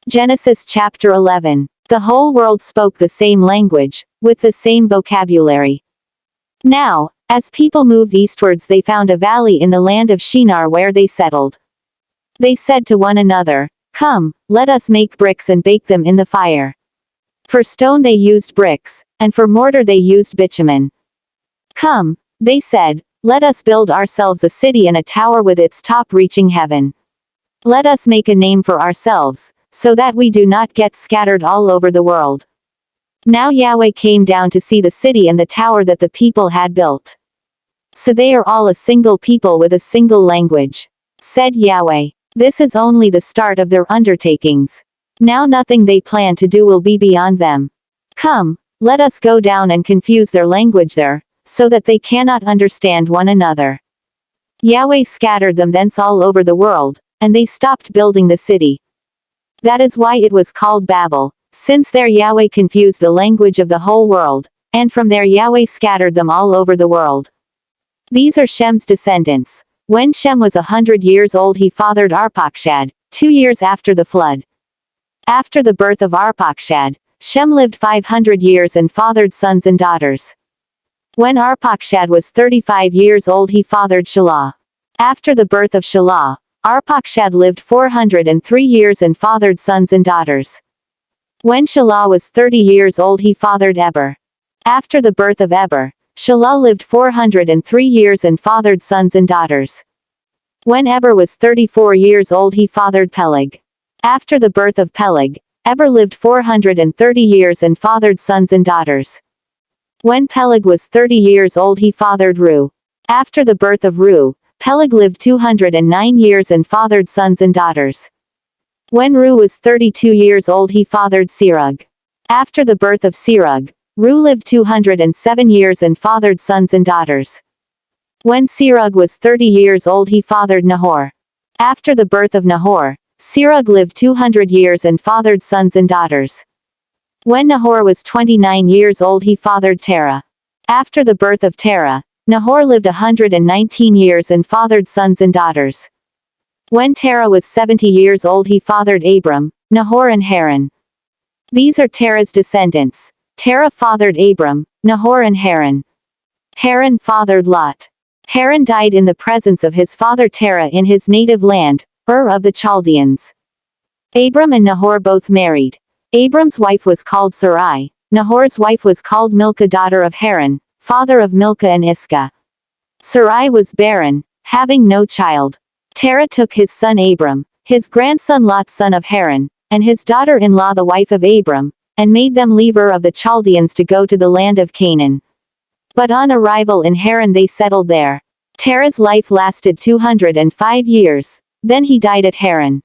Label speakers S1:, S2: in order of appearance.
S1: Genesis chapter 11. The whole world spoke the same language, with the same vocabulary. Now, as people moved eastwards, they found a valley in the land of Shinar where they settled. They said to one another, "Come, let us make bricks and bake them in the fire." For stone they used bricks, and for mortar they used bitumen. "Come," they said, "let us build ourselves a city and a tower with its top reaching heaven. Let us make a name for ourselves, so that we do not get scattered all over the world." Now Yahweh came down to see the city and the tower that the people had built. So they are all a single people with a single language. Said Yahweh, "This is only the start of their undertakings. Now nothing they plan to do will be beyond them. Come, let us go down and confuse their language there, so that they cannot understand one another." Yahweh scattered them thence all over the world, and they stopped building the city. That is why it was called Babel, since there Yahweh confused the language of the whole world, and from there Yahweh scattered them all over the world. These are Shem's descendants. When Shem was 100 years old he fathered Arpachshad, 2 years after the flood. After the birth of Arpachshad, Shem lived 500 years and fathered sons and daughters. When Arpachshad was 35 years old he fathered Shelah. After the birth of Shelah, Arpachshad lived 403 years and fathered sons and daughters. When Shelah was 30 years old he fathered Eber. After the birth of Eber, Shelah lived 403 years and fathered sons and daughters. When Eber was 34 years old he fathered Peleg. After the birth of Peleg, Eber lived 430 years and fathered sons and daughters. When Peleg was 30 years old he fathered Reu. After the birth of Reu, Peleg lived 209 years and fathered sons and daughters. When Reu was 32 years old he fathered Serug. After the birth of Serug, Reu lived 207 years and fathered sons and daughters. When Serug was 30 years old he fathered Nahor. After the birth of Nahor, Serug lived 200 years and fathered sons and daughters. When Nahor was 29 years old he fathered Terah. After the birth of Terah, Nahor lived 119 years and fathered sons and daughters. When Terah was 70 years old he fathered Abram, Nahor and Haran. These are Terah's descendants. Terah fathered Abram, Nahor and Haran. Haran fathered Lot. Haran died in the presence of his father Terah in his native land, Ur of the Chaldeans. Abram and Nahor both married. Abram's wife was called Sarai, Nahor's wife was called Milcah daughter of Haran, father of Milcah and Iscah. Sarai was barren, having no child. Terah took his son Abram, his grandson Lot son of Haran, and his daughter-in-law the wife of Abram, and made them leave Ur of the Chaldeans to go to the land of Canaan. But on arrival in Haran they settled there. Terah's life lasted 205 years, then he died at Haran.